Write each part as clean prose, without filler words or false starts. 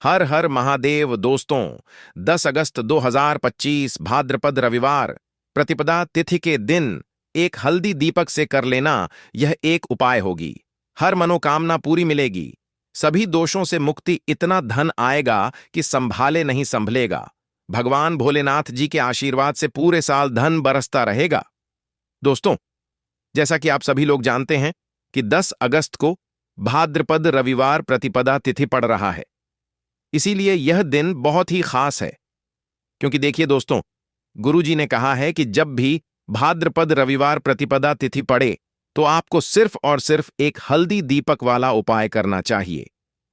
हर हर महादेव दोस्तों। 10 अगस्त 2025 भाद्रपद रविवार प्रतिपदा तिथि के दिन एक हल्दी दीपक से कर लेना, यह एक उपाय होगी। हर मनोकामना पूरी मिलेगी। सभी दोषों से मुक्ति, इतना धन आएगा कि संभाले नहीं संभलेगा। भगवान भोलेनाथ जी के आशीर्वाद से पूरे साल धन बरसता रहेगा। दोस्तों, जैसा कि आप सभी लोग जानते हैं कि 10 अगस्त को भाद्रपद रविवार प्रतिपदा तिथि पड़ रहा है। इसीलिए यह दिन बहुत ही खास है, क्योंकि देखिए दोस्तों, गुरुजी ने कहा है कि जब भी भाद्रपद रविवार प्रतिपदा तिथि पड़े तो आपको सिर्फ और सिर्फ एक हल्दी दीपक वाला उपाय करना चाहिए।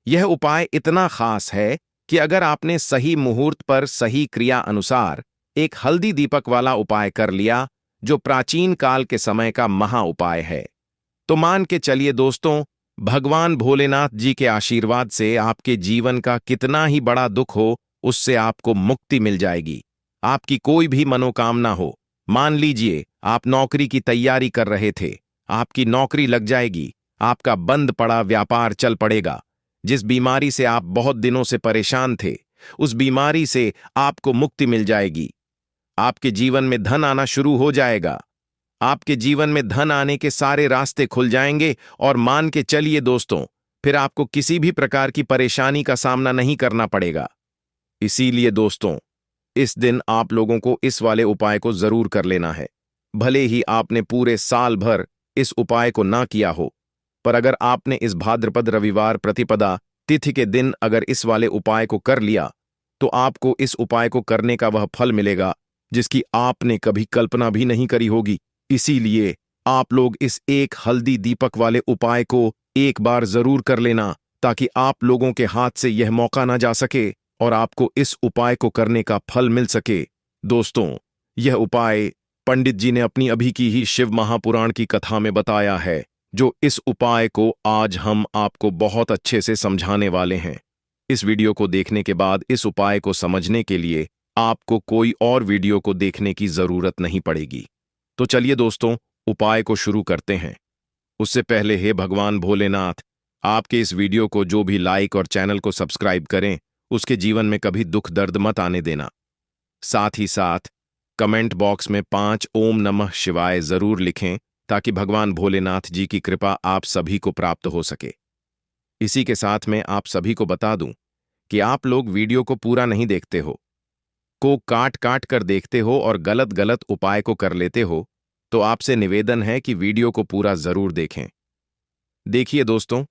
यह उपाय इतना खास है कि अगर आपने सही मुहूर्त पर सही क्रिया अनुसार एक हल्दी दीपक वाला उपाय कर लिया, जो प्राचीन काल के समय का महा उपाय है, तो मान के चलिए दोस्तों, भगवान भोलेनाथ जी के आशीर्वाद से आपके जीवन का कितना ही बड़ा दुख हो, उससे आपको मुक्ति मिल जाएगी। आपकी कोई भी मनोकामना हो, मान लीजिए आप नौकरी की तैयारी कर रहे थे, आपकी नौकरी लग जाएगी। आपका बंद पड़ा व्यापार चल पड़ेगा। जिस बीमारी से आप बहुत दिनों से परेशान थे, उस बीमारी से आपको मुक्ति मिल जाएगी। आपके जीवन में धन आना शुरू हो जाएगा। आपके जीवन में धन आने के सारे रास्ते खुल जाएंगे और मान के चलिए दोस्तों, फिर आपको किसी भी प्रकार की परेशानी का सामना नहीं करना पड़ेगा। इसीलिए दोस्तों, इस दिन आप लोगों को इस वाले उपाय को जरूर कर लेना है। भले ही आपने पूरे साल भर इस उपाय को ना किया हो, पर अगर आपने इस भाद्रपद रविवार प्रतिपदा तिथि के दिन अगर इस वाले उपाय को कर लिया, तो आपको इस उपाय को करने का वह फल मिलेगा जिसकी आपने कभी कल्पना भी नहीं करी होगी। इसीलिए आप लोग इस एक हल्दी दीपक वाले उपाय को एक बार जरूर कर लेना, ताकि आप लोगों के हाथ से यह मौका ना जा सके और आपको इस उपाय को करने का फल मिल सके। दोस्तों, यह उपाय पंडित जी ने अपनी अभी की ही शिव महापुराण की कथा में बताया है, जो इस उपाय को आज हम आपको बहुत अच्छे से समझाने वाले हैं। इस वीडियो को देखने के बाद इस उपाय को समझने के लिए आपको कोई और वीडियो को देखने की जरूरत नहीं पड़ेगी। तो चलिए दोस्तों, उपाय को शुरू करते हैं। उससे पहले हे भगवान भोलेनाथ, आपके इस वीडियो को जो भी लाइक और चैनल को सब्सक्राइब करें, उसके जीवन में कभी दुख दर्द मत आने देना। साथ ही साथ कमेंट बॉक्स में 5 ओम नमः शिवाय जरूर लिखें, ताकि भगवान भोलेनाथ जी की कृपा आप सभी को प्राप्त हो सके। इसी के साथ में आप सभी को बता दूं कि आप लोग वीडियो को पूरा नहीं देखते हो, को काट काट कर देखते हो और गलत गलत उपाय को कर लेते हो, तो आपसे निवेदन है कि वीडियो को पूरा जरूर देखें। देखिए दोस्तों,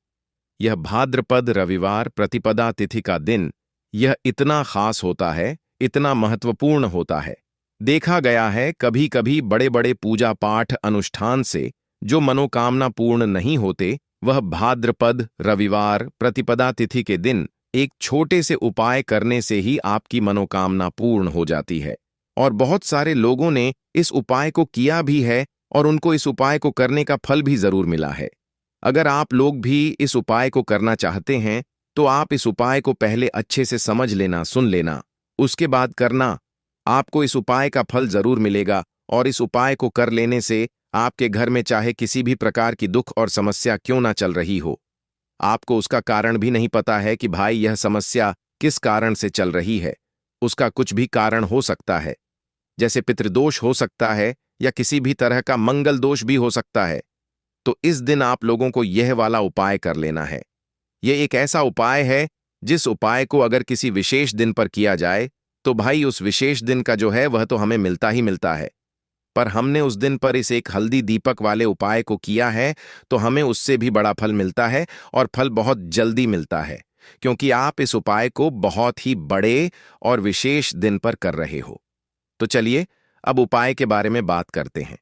यह भाद्रपद रविवार प्रतिपदा तिथि का दिन यह इतना खास होता है, इतना महत्वपूर्ण होता है। देखा गया है कभी कभी बड़े बड़े पूजा पाठ अनुष्ठान से जो मनोकामना पूर्ण नहीं होते, वह भाद्रपद रविवार प्रतिपदा तिथि के दिन एक छोटे से उपाय करने से ही आपकी मनोकामना पूर्ण हो जाती है। और बहुत सारे लोगों ने इस उपाय को किया भी है और उनको इस उपाय को करने का फल भी जरूर मिला है। अगर आप लोग भी इस उपाय को करना चाहते हैं, तो आप इस उपाय को पहले अच्छे से समझ लेना, सुन लेना, उसके बाद करना। आपको इस उपाय का फल जरूर मिलेगा और इस उपाय को कर लेने से आपके घर में चाहे किसी भी प्रकार की दुख और समस्या क्यों ना चल रही हो, आपको उसका कारण भी नहीं पता है कि भाई यह समस्या किस कारण से चल रही है, उसका कुछ भी कारण हो सकता है, जैसे पितृदोष हो सकता है या किसी भी तरह का मंगल दोष भी हो सकता है। तो इस दिन आप लोगों को यह वाला उपाय कर लेना है। यह एक ऐसा उपाय है जिस उपाय को अगर किसी विशेष दिन पर किया जाए, तो भाई उस विशेष दिन का जो है वह तो हमें मिलता ही मिलता है। पर हमने उस दिन पर इस एक हल्दी दीपक वाले उपाय को किया है, तो हमें उससे भी बड़ा फल मिलता है और फल बहुत जल्दी मिलता है, क्योंकि आप इस उपाय को बहुत ही बड़े और विशेष दिन पर कर रहे हो। तो चलिए अब उपाय के बारे में बात करते हैं,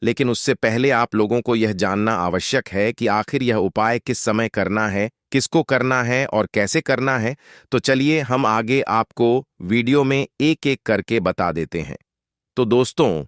लेकिन उससे पहले आप लोगों को यह जानना आवश्यक है कि आखिर यह उपाय किस समय करना है, किसको करना है और कैसे करना है। तो चलिए हम आगे आपको वीडियो में एक एक करके बता देते हैं। तो दोस्तों,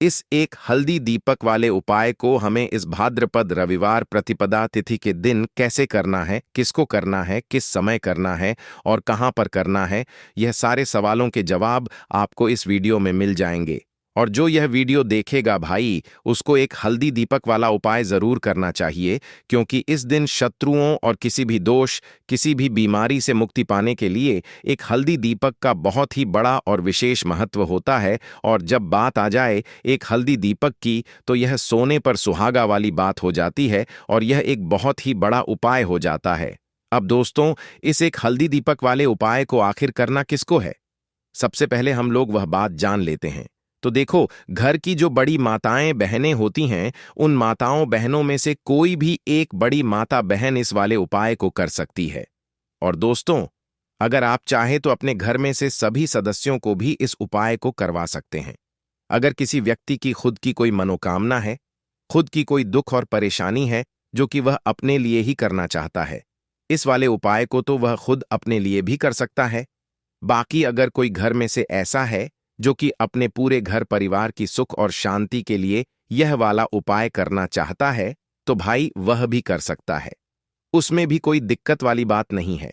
इस एक हल्दी दीपक वाले उपाय को हमें इस भाद्रपद रविवार प्रतिपदा तिथि के दिन कैसे करना है, किसको करना है, किस समय करना है और कहां पर करना है, यह सारे सवालों के जवाब आपको इस वीडियो में मिल जाएंगे। और जो यह वीडियो देखेगा भाई, उसको एक हल्दी दीपक वाला उपाय जरूर करना चाहिए, क्योंकि इस दिन शत्रुओं और किसी भी दोष, किसी भी बीमारी से मुक्ति पाने के लिए एक हल्दी दीपक का बहुत ही बड़ा और विशेष महत्व होता है। और जब बात आ जाए एक हल्दी दीपक की, तो यह सोने पर सुहागा वाली बात हो जाती है और यह एक बहुत ही बड़ा उपाय हो जाता है। अब दोस्तों, इस एक हल्दी दीपक वाले उपाय को आखिर करना किसको है? सबसे पहले हम लोग वह बात जान लेते हैं। तो देखो, घर की जो बड़ी माताएं बहनें होती हैं, उन माताओं बहनों में से कोई भी एक बड़ी माता बहन इस वाले उपाय को कर सकती है। और दोस्तों, अगर आप चाहें तो अपने घर में से सभी सदस्यों को भी इस उपाय को करवा सकते हैं। अगर किसी व्यक्ति की खुद की कोई मनोकामना है, खुद की कोई दुख और परेशानी है जो कि वह अपने लिए ही करना चाहता है, इस वाले उपाय को तो वह खुद अपने लिए भी कर सकता है। बाकी अगर कोई घर में से ऐसा है जो कि अपने पूरे घर परिवार की सुख और शांति के लिए यह वाला उपाय करना चाहता है, तो भाई वह भी कर सकता है। उसमें भी कोई दिक्कत वाली बात नहीं है।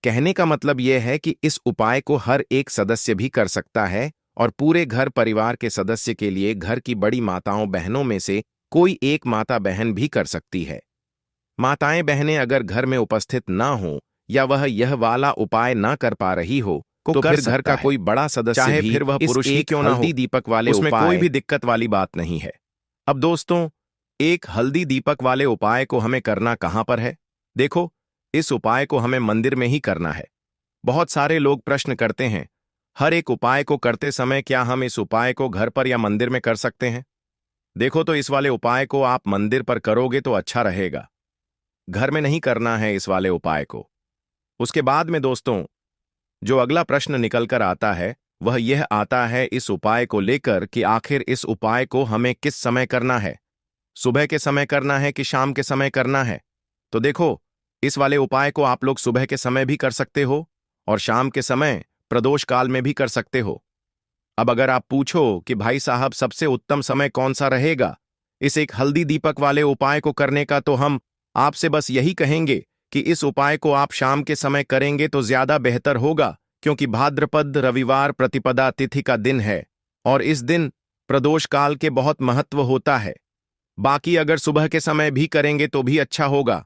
कहने का मतलब यह है कि इस उपाय को हर एक सदस्य भी कर सकता है और पूरे घर परिवार के सदस्य के लिए घर की बड़ी माताओं बहनों में से कोई एक माता बहन भी कर सकती है। माताएं बहनें अगर घर में उपस्थित ना हो या वह यह वाला उपाय ना कर पा रही हो, तो फिर घर का कोई बड़ा सदस्य चाहे भी फिर वह इस पुरुष ही एक क्यों ना हो, हल्दी दीपक वाले उसमें उपाय कोई भी दिक्कत वाली बात नहीं है। अब दोस्तों, एक हल्दी दीपक वाले उपाय को हमें करना कहां पर है? देखो, इस उपाय को हमें मंदिर में ही करना है। बहुत सारे लोग प्रश्न करते हैं, हर एक उपाय को करते समय क्या हम इस उपाय को घर पर या मंदिर में कर सकते हैं? देखो, तो इस वाले उपाय को आप मंदिर पर करोगे तो अच्छा रहेगा। घर में नहीं करना है इस वाले उपाय को। उसके बाद में दोस्तों, जो अगला प्रश्न निकल कर आता है वह यह आता है इस उपाय को लेकर कि आखिर इस उपाय को हमें किस समय करना है? सुबह के समय करना है कि शाम के समय करना है? तो देखो, इस वाले उपाय को आप लोग सुबह के समय भी कर सकते हो और शाम के समय प्रदोष काल में भी कर सकते हो। अब अगर आप पूछो कि भाई साहब सबसे उत्तम समय कौन सा रहेगा इस एक हल्दी दीपक वाले उपाय को करने का, तो हम आपसे बस यही कहेंगे कि इस उपाय को आप शाम के समय करेंगे तो ज्यादा बेहतर होगा, क्योंकि भाद्रपद रविवार प्रतिपदा तिथि का दिन है और इस दिन प्रदोष काल के बहुत महत्व होता है। बाकी अगर सुबह के समय भी करेंगे तो भी अच्छा होगा,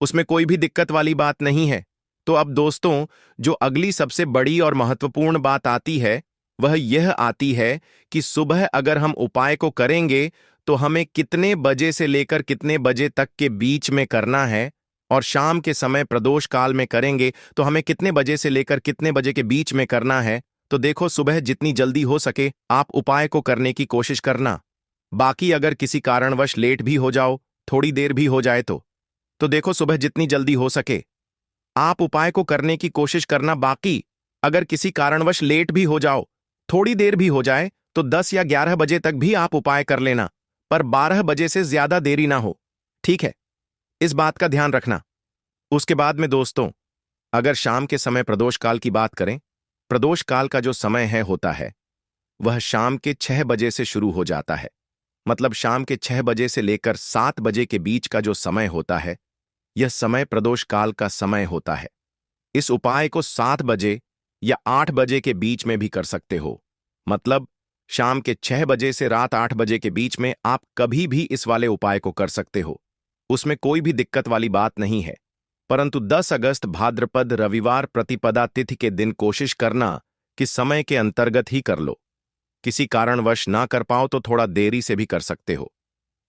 उसमें कोई भी दिक्कत वाली बात नहीं है। तो अब दोस्तों, जो अगली सबसे बड़ी और महत्वपूर्ण बात आती है वह यह आती है कि सुबह अगर हम उपाय को करेंगे तो हमें कितने बजे से लेकर कितने बजे तक के बीच में करना है, और शाम के समय प्रदोष काल में करेंगे तो हमें कितने बजे से लेकर कितने बजे के बीच में करना है। तो देखो, सुबह जितनी जल्दी हो सके आप उपाय को करने की कोशिश करना। बाकी अगर किसी कारणवश लेट भी हो जाओ, थोड़ी देर भी हो जाए तो देखो, सुबह जितनी जल्दी हो सके आप उपाय को करने की कोशिश करना। बाकी अगर किसी कारणवश लेट भी हो जाओ, थोड़ी देर भी हो जाए, तो 10 या 11 बजे तक भी आप उपाय कर लेना, पर 12 बजे से ज्यादा देरी ना हो, ठीक है? इस बात का ध्यान रखना। उसके बाद में दोस्तों, अगर शाम के समय प्रदोष काल की बात करें, प्रदोष काल का जो समय है होता है वह शाम के 6 बजे से शुरू हो जाता है। मतलब शाम के 6 बजे से लेकर 7 बजे के बीच का जो समय होता है, यह समय प्रदोष काल का समय होता है। इस उपाय को 7 बजे या 8 बजे के बीच में भी कर सकते हो। मतलब शाम के 6 बजे से रात 8 बजे के बीच में आप कभी भी इस वाले उपाय को कर सकते हो, उसमें कोई भी दिक्कत वाली बात नहीं है। परंतु 10 अगस्त भाद्रपद रविवार प्रतिपदा तिथि के दिन कोशिश करना कि समय के अंतर्गत ही कर लो। किसी कारणवश ना कर पाओ तो थोड़ा देरी से भी कर सकते हो।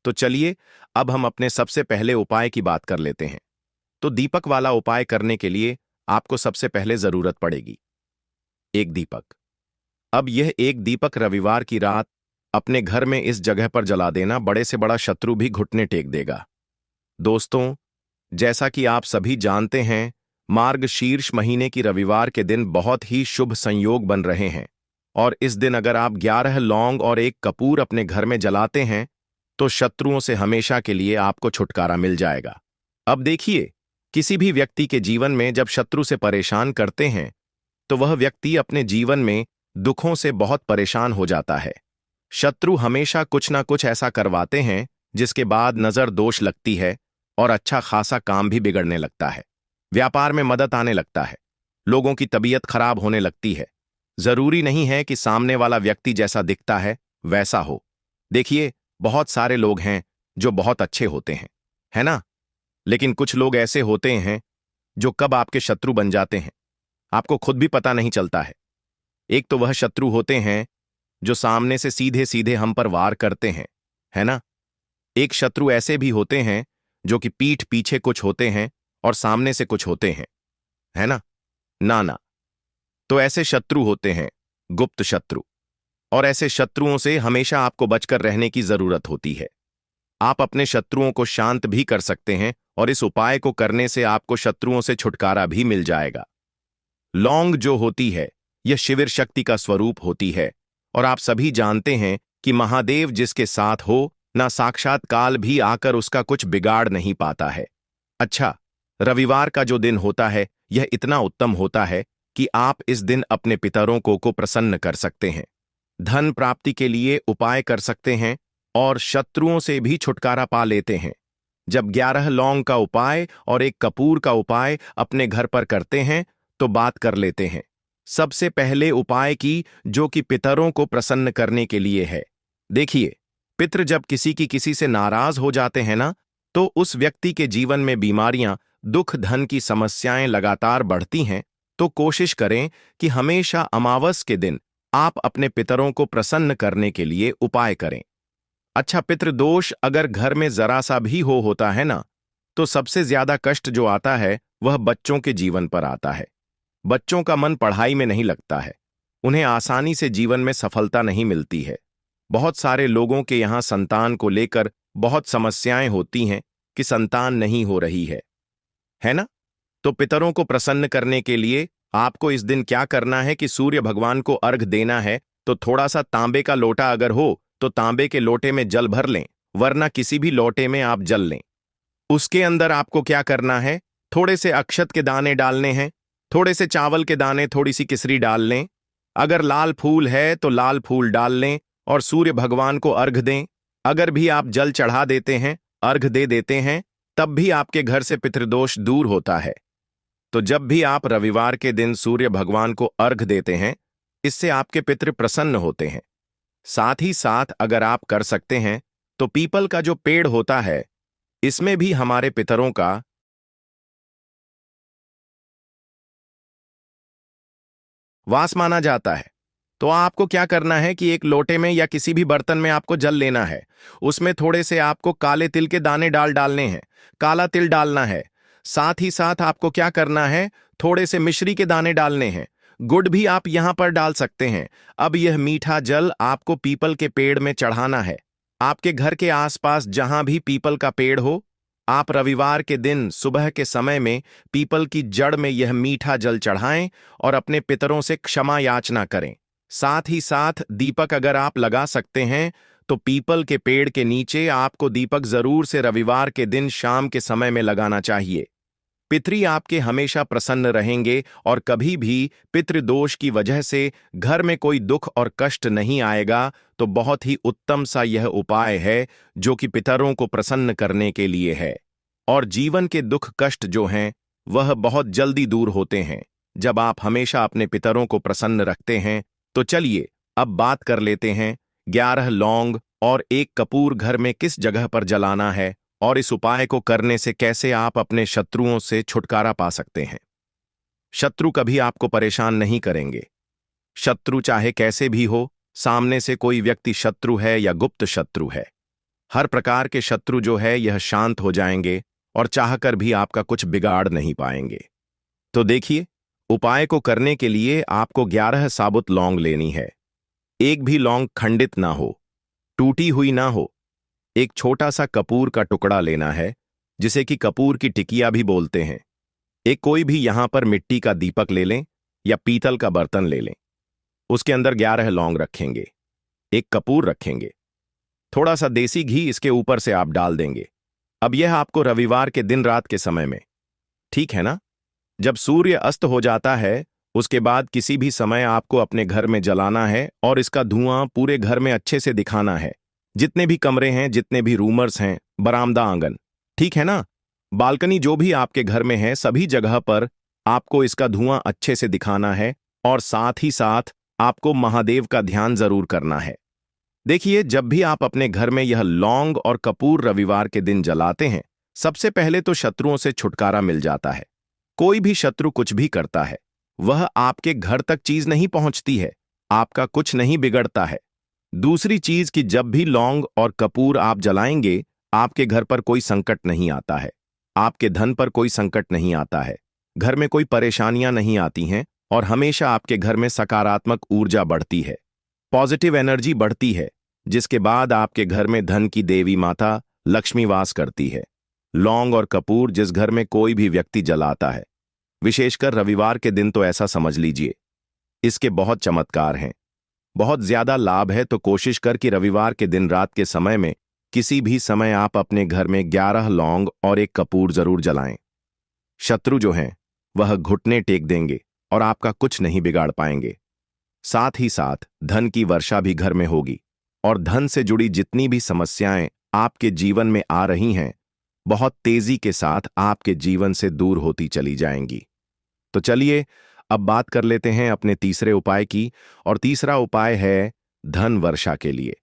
तो चलिए, अब हम अपने सबसे पहले उपाय की बात कर लेते हैं। तो दीपक वाला उपाय करने के लिए आपको सबसे पहले जरूरत पड़ेगी एक दीपक। अब यह एक दीपक रविवार की रात अपने घर में इस जगह पर जला देना, बड़े से बड़ा शत्रु भी घुटने टेक देगा। दोस्तों, जैसा कि आप सभी जानते हैं, मार्गशीर्ष महीने की रविवार के दिन बहुत ही शुभ संयोग बन रहे हैं और इस दिन अगर आप 11 लौंग और एक कपूर अपने घर में जलाते हैं तो शत्रुओं से हमेशा के लिए आपको छुटकारा मिल जाएगा। अब देखिए, किसी भी व्यक्ति के जीवन में जब शत्रु से परेशान करते हैं तो वह व्यक्ति अपने जीवन में दुखों से बहुत परेशान हो जाता है। शत्रु हमेशा कुछ ना कुछ ऐसा करवाते हैं जिसके बाद नजर दोष लगती है और अच्छा खासा काम भी बिगड़ने लगता है। व्यापार में मदद आने लगता है, लोगों की तबीयत खराब होने लगती है। जरूरी नहीं है कि सामने वाला व्यक्ति जैसा दिखता है वैसा हो। देखिए, बहुत सारे लोग हैं जो बहुत अच्छे होते हैं, है ना? लेकिन कुछ लोग ऐसे होते हैं जो कब आपके शत्रु बन जाते हैं, आपको खुद भी पता नहीं चलता है। एक तो वह शत्रु होते हैं जो सामने से सीधे सीधे हम पर वार करते हैं, है ना? एक शत्रु ऐसे भी होते हैं जो कि पीठ पीछे कुछ होते हैं और सामने से कुछ होते हैं, है ना? ना ना। तो ऐसे शत्रु होते हैं गुप्त शत्रु, और ऐसे शत्रुओं से हमेशा आपको बचकर रहने की जरूरत होती है। आप अपने शत्रुओं को शांत भी कर सकते हैं और इस उपाय को करने से आपको शत्रुओं से छुटकारा भी मिल जाएगा। लौंग जो होती है, यह शिविर शक्ति का स्वरूप होती है, और आप सभी जानते हैं कि महादेव जिसके साथ हो, ना साक्षात काल भी आकर उसका कुछ बिगाड़ नहीं पाता है। अच्छा, रविवार का जो दिन होता है यह इतना उत्तम होता है कि आप इस दिन अपने पितरों को प्रसन्न कर सकते हैं, धन प्राप्ति के लिए उपाय कर सकते हैं और शत्रुओं से भी छुटकारा पा लेते हैं। जब 11 लौंग का उपाय और एक कपूर का उपाय अपने घर पर करते हैं तो बात कर लेते हैं। सबसे पहले उपाय की, जो कि पितरों को प्रसन्न करने के लिए है। देखिए, पितृ जब किसी से नाराज हो जाते हैं ना, तो उस व्यक्ति के जीवन में बीमारियां, दुख, धन की समस्याएं लगातार बढ़ती हैं। तो कोशिश करें कि हमेशा अमावस के दिन आप अपने पितरों को प्रसन्न करने के लिए उपाय करें। अच्छा, पितृदोष अगर घर में जरा सा भी होता है ना, तो सबसे ज्यादा कष्ट जो आता है वह बच्चों के जीवन पर आता है। बच्चों का मन पढ़ाई में नहीं लगता है, उन्हें आसानी से जीवन में सफलता नहीं मिलती है। बहुत सारे लोगों के यहाँ संतान को लेकर बहुत समस्याएं होती हैं कि संतान नहीं हो रही है ना? तो पितरों को प्रसन्न करने के लिए आपको इस दिन क्या करना है कि सूर्य भगवान को अर्घ देना है। तो थोड़ा सा तांबे का लोटा अगर हो तो तांबे के लोटे में जल भर लें, वरना किसी भी लोटे में आप जल लें। उसके अंदर आपको क्या करना है, थोड़े से अक्षत के दाने डालने हैं, थोड़े से चावल के दाने, थोड़ी सी किसरी डाल लें। अगर लाल फूल है तो लाल फूल डाल लें और सूर्य भगवान को अर्घ दें। अगर भी आप जल चढ़ा देते हैं, अर्घ दे देते हैं, तब भी आपके घर से पितृदोष दूर होता है। तो जब भी आप रविवार के दिन सूर्य भगवान को अर्घ देते हैं, इससे आपके पितृ प्रसन्न होते हैं। साथ ही साथ अगर आप कर सकते हैं तो पीपल का जो पेड़ होता है, इसमें भी हमारे पितरों का वास माना जाता है। तो आपको क्या करना है कि एक लोटे में या किसी भी बर्तन में आपको जल लेना है। उसमें थोड़े से आपको काले तिल के दाने डालने हैं, काला तिल डालना है। साथ ही साथ आपको क्या करना है, थोड़े से मिश्री के दाने डालने हैं। गुड़ भी आप यहां पर डाल सकते हैं। अब यह मीठा जल आपको पीपल के पेड़ में चढ़ाना है। आपके घर के आसपास जहां भी पीपल का पेड़ हो, आप रविवार के दिन सुबह के समय में पीपल की जड़ में यह मीठा जल चढ़ाएं और अपने पितरों से क्षमा याचना करें। साथ ही साथ दीपक अगर आप लगा सकते हैं तो पीपल के पेड़ के नीचे आपको दीपक जरूर से रविवार के दिन शाम के समय में लगाना चाहिए। पितृ आपके हमेशा प्रसन्न रहेंगे और कभी भी पितृदोष की वजह से घर में कोई दुख और कष्ट नहीं आएगा। तो बहुत ही उत्तम सा यह उपाय है जो कि पितरों को प्रसन्न करने के लिए है, और जीवन के दुख कष्ट जो हैं वह बहुत जल्दी दूर होते हैं जब आप हमेशा अपने पितरों को प्रसन्न रखते हैं। तो चलिए अब बात कर लेते हैं 11 लौंग और एक कपूर घर में किस जगह पर जलाना है, और इस उपाय को करने से कैसे आप अपने शत्रुओं से छुटकारा पा सकते हैं। शत्रु कभी आपको परेशान नहीं करेंगे। शत्रु चाहे कैसे भी हो, सामने से कोई व्यक्ति शत्रु है या गुप्त शत्रु है, हर प्रकार के शत्रु जो है यह शांत हो जाएंगे और चाहकर भी आपका कुछ बिगाड़ नहीं पाएंगे। तो देखिए, उपाय को करने के लिए आपको 11 साबुत लौंग लेनी है। एक भी लौंग खंडित ना हो, टूटी हुई ना हो। एक छोटा सा कपूर का टुकड़ा लेना है, जिसे कि कपूर की टिकिया भी बोलते हैं। एक कोई भी यहां पर मिट्टी का दीपक ले लें या पीतल का बर्तन ले लें। उसके अंदर 11 लौंग रखेंगे, एक कपूर रखेंगे, थोड़ा सा देसी घी इसके ऊपर से आप डाल देंगे। अब यह आपको रविवार के दिन रात के समय में, ठीक है ना? जब सूर्य अस्त हो जाता है उसके बाद किसी भी समय आपको अपने घर में जलाना है और इसका धुआं पूरे घर में अच्छे से दिखाना है। जितने भी कमरे हैं, जितने भी रूमर्स हैं, बरामदा, आंगन, ठीक है ना, बालकनी, जो भी आपके घर में है, सभी जगह पर आपको इसका धुआं अच्छे से दिखाना है। और साथ ही साथ आपको महादेव का ध्यान जरूर करना है। देखिए, जब भी आप अपने घर में यह लौंग और कपूर रविवार के दिन जलाते हैं, सबसे पहले तो शत्रुओं से छुटकारा मिल जाता है। कोई भी शत्रु कुछ भी करता है, वह आपके घर तक चीज नहीं पहुंचती है, आपका कुछ नहीं बिगड़ता है। दूसरी चीज कि जब भी लौंग और कपूर आप जलाएंगे, आपके घर पर कोई संकट नहीं आता है, आपके धन पर कोई संकट नहीं आता है, घर में कोई परेशानियां नहीं आती हैं और हमेशा आपके घर में सकारात्मक ऊर्जा बढ़ती है, पॉजिटिव एनर्जी बढ़ती है, जिसके बाद आपके घर में धन की देवी माता लक्ष्मी वास करती है। लौंग और कपूर जिस घर में कोई भी व्यक्ति जलाता है, विशेषकर रविवार के दिन, तो ऐसा समझ लीजिए इसके बहुत चमत्कार हैं, बहुत ज्यादा लाभ है। तो कोशिश कर कि रविवार के दिन रात के समय में किसी भी समय आप अपने घर में 11 लौंग और एक कपूर जरूर जलाएं। शत्रु जो हैं वह घुटने टेक देंगे और आपका कुछ नहीं बिगाड़ पाएंगे। साथ ही साथ धन की वर्षा भी घर में होगी और धन से जुड़ी जितनी भी समस्याएं आपके जीवन में आ रही हैं, बहुत तेजी के साथ आपके जीवन से दूर होती चली जाएंगी। तो चलिए अब बात कर लेते हैं अपने तीसरे उपाय की, और तीसरा उपाय है धन वर्षा के लिए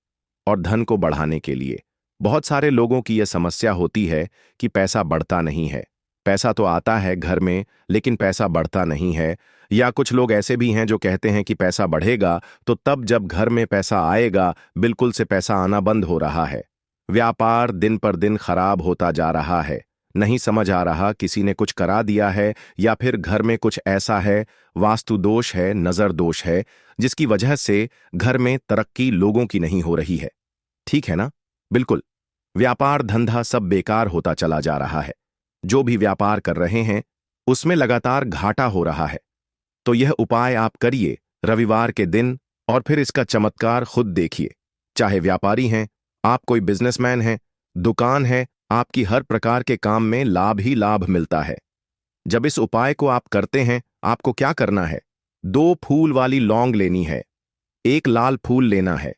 और धन को बढ़ाने के लिए। बहुत सारे लोगों की यह समस्या होती है कि पैसा बढ़ता नहीं है, पैसा तो आता है घर में लेकिन पैसा बढ़ता नहीं है। या कुछ लोग ऐसे भी हैं जो कहते हैं कि पैसा बढ़ेगा तो तब जब घर में पैसा आएगा, बिल्कुल से पैसा आना बंद हो रहा है। व्यापार दिन पर दिन खराब होता जा रहा है, नहीं समझ आ रहा किसी ने कुछ करा दिया है या फिर घर में कुछ ऐसा है, वास्तु दोष है, नजर दोष है, जिसकी वजह से घर में तरक्की लोगों की नहीं हो रही है। ठीक है ना? बिल्कुल, व्यापार धंधा सब बेकार होता चला जा रहा है। जो भी व्यापार कर रहे हैं उसमें लगातार घाटा हो रहा है। तो यह उपाय आप करिए रविवार के दिन और फिर इसका चमत्कार खुद देखिए। चाहे व्यापारी हैं, आप कोई बिजनेसमैन हैं, दुकान है, आपकी हर प्रकार के काम में लाभ ही लाभ मिलता है। जब इस उपाय को आप करते हैं, आपको क्या करना है? 2 फूल वाली लौंग लेनी है, 1 लाल फूल लेना है,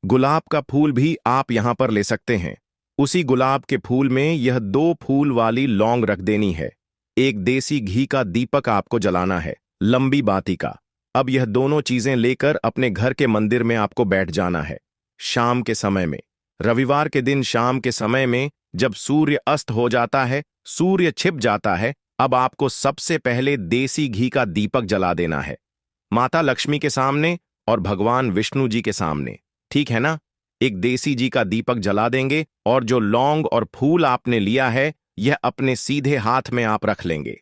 गुलाब का फूल भी आप यहां पर ले सकते हैं। उसी गुलाब के फूल में यह 2 फूल वाली लौंग रख देनी है। एक देसी घी का दीपक आपको जलाना है, लंबी बाती का। अब यह दोनों चीजें लेकर अपने घर के मंदिर में आपको बैठ जाना है। शाम के समय में, रविवार के दिन शाम के समय में, जब सूर्य अस्त हो जाता है, सूर्य छिप जाता है, अब आपको सबसे पहले देसी घी का दीपक जला देना है, माता लक्ष्मी के सामने और भगवान विष्णु जी के सामने। ठीक है ना? एक देसी घी का दीपक जला देंगे और जो लौंग और फूल आपने लिया है, यह अपने सीधे हाथ में आप रख लेंगे।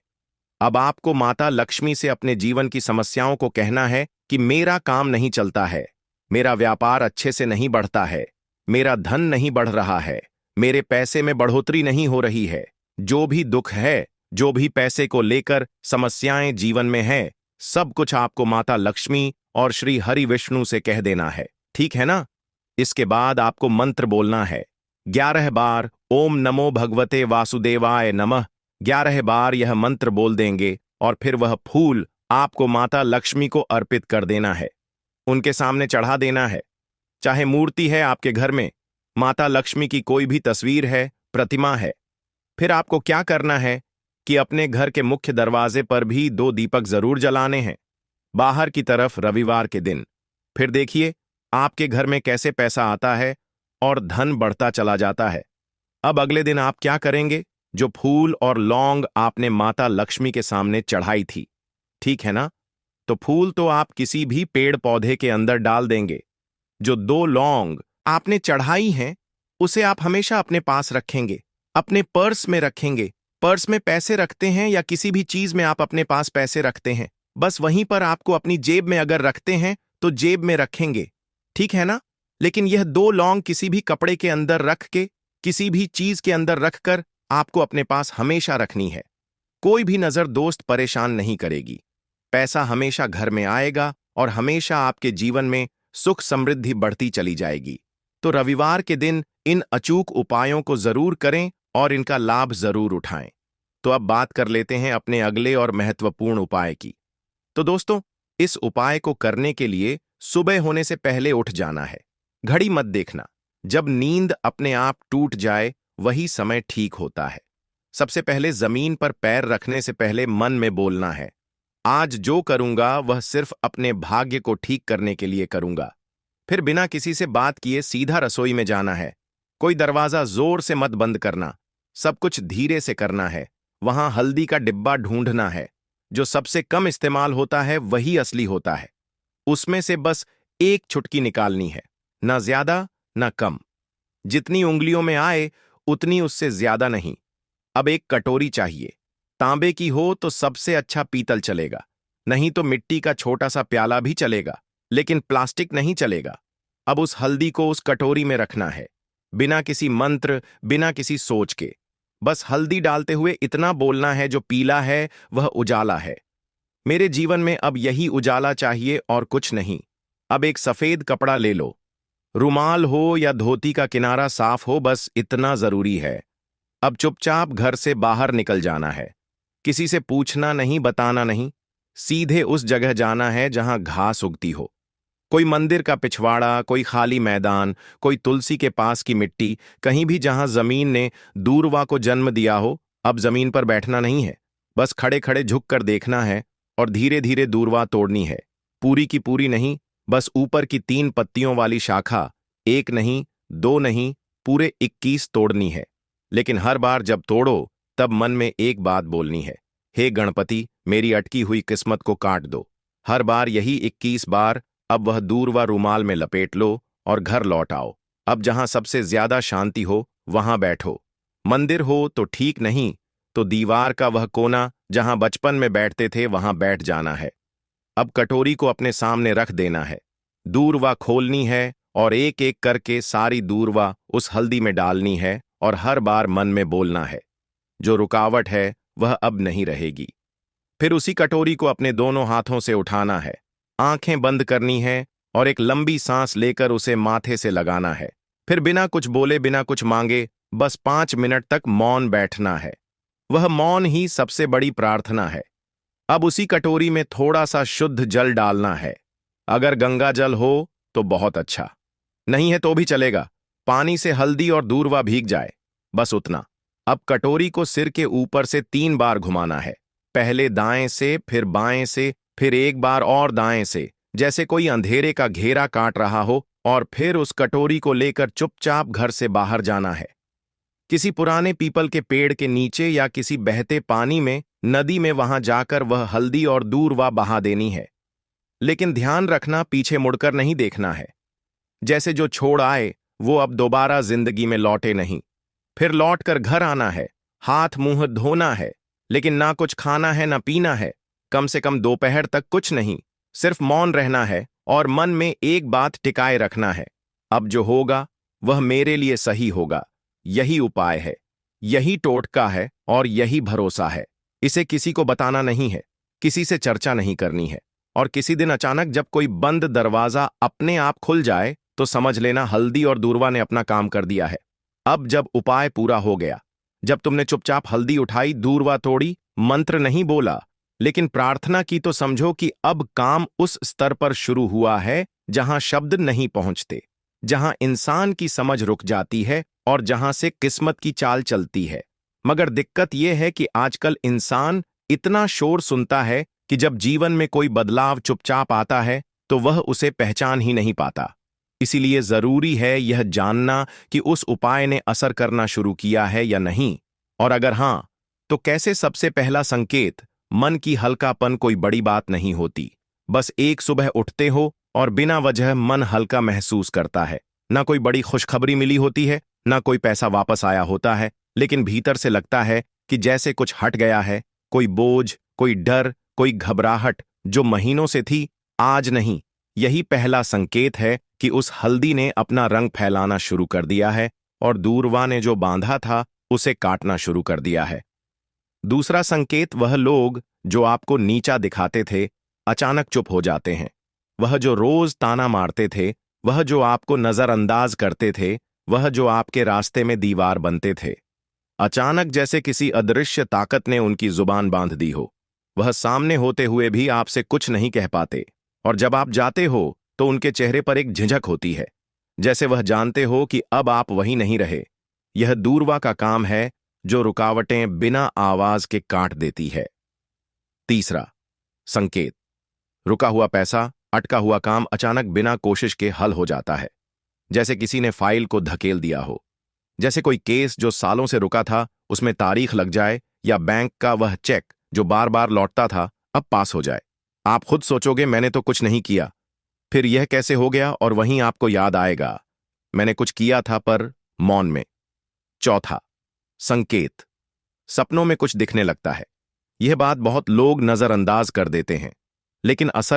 अब आपको माता लक्ष्मी से अपने जीवन की समस्याओं को कहना है कि मेरा काम नहीं चलता है, मेरा व्यापार अच्छे से नहीं बढ़ता है, मेरा धन नहीं बढ़ रहा है, मेरे पैसे में बढ़ोतरी नहीं हो रही है। जो भी दुख है, जो भी पैसे को लेकर समस्याएं जीवन में है, सब कुछ आपको माता लक्ष्मी और श्री हरि विष्णु से कह देना है। ठीक है ना? इसके बाद आपको मंत्र बोलना है 11 बार, ओम नमो भगवते वासुदेवाय नमः। 11 बार यह मंत्र बोल देंगे और फिर वह फूल आपको माता लक्ष्मी को अर्पित कर देना है, उनके सामने चढ़ा देना है। चाहे मूर्ति है आपके घर में, माता लक्ष्मी की कोई भी तस्वीर है, प्रतिमा है, फिर आपको क्या करना है कि अपने घर के मुख्य दरवाजे पर भी 2 दीपक जरूर जलाने हैं, बाहर की तरफ रविवार के दिन। फिर देखिए आपके घर में कैसे पैसा आता है और धन बढ़ता चला जाता है। अब अगले दिन आप क्या करेंगे? जो फूल और लौंग आपने माता लक्ष्मी के सामने चढ़ाई थी, ठीक है ना, तो फूल तो आप किसी भी पेड़ पौधे के अंदर डाल देंगे। जो 2 लौंग आपने चढ़ाई हैं, उसे आप हमेशा अपने पास रखेंगे, अपने पर्स में रखेंगे। पर्स में पैसे रखते हैं या किसी भी चीज में आप अपने पास पैसे रखते हैं, बस वहीं पर आपको अपनी जेब में अगर रखते हैं तो जेब में रखेंगे। ठीक है ना? लेकिन यह 2 लौंग किसी भी कपड़े के अंदर रख के, किसी भी चीज के अंदर रखकर आपको अपने पास हमेशा रखनी है। कोई भी नजर दोस्त परेशान नहीं करेगी। पैसा हमेशा घर में आएगा और हमेशा आपके जीवन में सुख समृद्धि बढ़ती चली जाएगी। तो रविवार के दिन इन अचूक उपायों को जरूर करें और इनका लाभ जरूर उठाएं। तो अब बात कर लेते हैं अपने अगले और महत्वपूर्ण उपाय की। तो दोस्तों, इस उपाय को करने के लिए सुबह होने से पहले उठ जाना है। घड़ी मत देखना, जब नींद अपने आप टूट जाए वही समय ठीक होता है। सबसे पहले जमीन पर पैर रखने से पहले मन में बोलना है, आज जो करूंगा वह सिर्फ अपने भाग्य को ठीक करने के लिए करूंगा। फिर बिना किसी से बात किए सीधा रसोई में जाना है। कोई दरवाजा जोर से मत बंद करना, सब कुछ धीरे से करना है। वहां हल्दी का डिब्बा ढूंढना है। जो सबसे कम इस्तेमाल होता है वही असली होता है। उसमें से बस एक चुटकी निकालनी है, ना ज्यादा ना कम। जितनी उंगलियों में आए उतनी, उससे ज्यादा नहीं। अब एक कटोरी चाहिए। तांबे की हो तो सबसे अच्छा पीतल चलेगा, नहीं तो मिट्टी का छोटा सा प्याला भी चलेगा, लेकिन प्लास्टिक नहीं चलेगा। अब उस हल्दी को उस कटोरी में रखना है, बिना किसी मंत्र, बिना किसी सोच के। बस हल्दी डालते हुए इतना बोलना है, जो पीला है वह उजाला है। मेरे जीवन में अब यही उजाला चाहिए और कुछ नहीं। अब एक सफेद कपड़ा ले लो, रुमाल हो या धोती का किनारा साफ हो, बस इतना जरूरी है। अब चुपचाप घर से बाहर निकल जाना है। किसी से पूछना नहीं, बताना नहीं। सीधे उस जगह जाना है जहां घास उगती हो। कोई मंदिर का पिछवाड़ा, कोई खाली मैदान, कोई तुलसी के पास की मिट्टी, कहीं भी जहां जमीन ने दूरवा को जन्म दिया हो। अब जमीन पर बैठना नहीं है, बस खड़े खड़े झुक कर देखना है और धीरे धीरे दूरवा तोड़नी है। पूरी की पूरी नहीं, बस ऊपर की 3 पत्तियों वाली शाखा, एक नहीं, 2 नहीं, पूरे 21 तोड़नी है। लेकिन हर बार जब तोड़ो तब मन में एक बात बोलनी है, हे गणपति, मेरी अटकी हुई किस्मत को काट दो। हर बार यही 21 बार। अब वह दूरवा रूमाल में लपेट लो और घर लौट आओ। अब जहां सबसे ज्यादा शांति हो वहां बैठो। मंदिर हो तो ठीक, नहीं तो दीवार का वह कोना जहां बचपन में बैठते थे वहां बैठ जाना है। अब कटोरी को अपने सामने रख देना है, दूरवा खोलनी है और एक एक करके सारी दूरवा उस हल्दी में डालनी है और हर बार मन में बोलना है, जो रुकावट है वह अब नहीं रहेगी। फिर उसी कटोरी को अपने दोनों हाथों से उठाना है, आंखें बंद करनी है और एक लंबी सांस लेकर उसे माथे से लगाना है। फिर बिना कुछ बोले, बिना कुछ मांगे, बस 5 मिनट तक मौन बैठना है। वह मौन ही सबसे बड़ी प्रार्थना है। अब उसी कटोरी में थोड़ा सा शुद्ध जल डालना है। अगर गंगा जल हो तो बहुत अच्छा, नहीं है तो भी चलेगा। पानी से हल्दी और दूरवा भीग जाए, बस उतना। अब कटोरी को सिर के ऊपर से 3 बार घुमाना है, पहले दाएं से, फिर बाएं से, फिर एक बार और दाएं से, जैसे कोई अंधेरे का घेरा काट रहा हो। और फिर उस कटोरी को लेकर चुपचाप घर से बाहर जाना है। किसी पुराने पीपल के पेड़ के नीचे या किसी बहते पानी में, नदी में, वहां जाकर वह हल्दी और दूरवा बहा देनी है। लेकिन ध्यान रखना, पीछे मुड़कर नहीं देखना है। जैसे जो छोड़ आए वो अब दोबारा जिंदगी में लौटे नहीं। फिर लौटकर घर आना है, हाथ मुंह धोना है, लेकिन ना कुछ खाना है ना पीना है। कम से कम दोपहर तक कुछ नहीं, सिर्फ मौन रहना है और मन में एक बात टिकाए रखना है, अब जो होगा वह मेरे लिए सही होगा। यही उपाय है, यही टोटका है और यही भरोसा है। इसे किसी को बताना नहीं है, किसी से चर्चा नहीं करनी है। और किसी दिन अचानक जब कोई बंद दरवाजा अपने आप खुल जाए तो समझ लेना हल्दी और दूरवा ने अपना काम कर दिया है। अब जब उपाय पूरा हो गया, जब तुमने चुपचाप हल्दी उठाई, दूरवा तोड़ी, मंत्र नहीं बोला लेकिन प्रार्थना की, तो समझो कि अब काम उस स्तर पर शुरू हुआ है जहां शब्द नहीं पहुंचते, जहां इंसान की समझ रुक जाती है और जहां से किस्मत की चाल चलती है। मगर दिक्कत यह है कि आजकल इंसान इतना शोर सुनता है कि जब जीवन में कोई बदलाव चुपचाप आता है तो वह उसे पहचान ही नहीं पाता। इसीलिए जरूरी है यह जानना कि उस उपाय ने असर करना शुरू किया है या नहीं, और अगर हां तो कैसे। सबसे पहला संकेत, मन की हल्कापन कोई बड़ी बात नहीं होती। बस एक सुबह उठते हो और बिना वजह मन हल्का महसूस करता है। ना कोई बड़ी खुशखबरी मिली होती है, ना कोई पैसा वापस आया होता है, लेकिन भीतर से लगता है कि जैसे कुछ हट गया है। कोई बोझ, कोई डर, कोई घबराहट जो महीनों से थी, आज नहीं। यही पहला संकेत है कि उस हल्दी ने अपना रंग फैलाना शुरू कर दिया है और दूरवा ने जो बांधा था उसे काटना शुरू कर दिया है। दूसरा संकेत, वह लोग जो आपको नीचा दिखाते थे अचानक चुप हो जाते हैं। वह जो रोज ताना मारते थे, वह जो आपको नजरअंदाज करते थे, वह जो आपके रास्ते में दीवार बनते थे, अचानक जैसे किसी अदृश्य ताकत ने उनकी जुबान बांध दी हो। वह सामने होते हुए भी आपसे कुछ नहीं कह पाते, और जब आप जाते हो तो उनके चेहरे पर एक झिझक होती है, जैसे वह जानते हो कि अब आप वहीं नहीं रहे। यह दूरवा का काम है जो रुकावटें बिना आवाज के काट देती है। तीसरा संकेत, रुका हुआ पैसा, अटका हुआ काम अचानक बिना कोशिश के हल हो जाता है, जैसे किसी ने फाइल को धकेल दिया हो। जैसे कोई केस जो सालों से रुका था उसमें तारीख लग जाए, या बैंक का वह चेक जो बार बार लौटता था अब पास हो जाए। आप खुद सोचोगे मैंने तो कुछ नहीं किया, फिर यह कैसे हो गया, और वहीं आपको याद आएगा मैंने कुछ किया था, पर मौन में। चौथा, संकेत। सपनों में कुछ दिखने लगता है। यह बात बहुत लोग नजरअंदाज कर देते हैं, लेकिन असर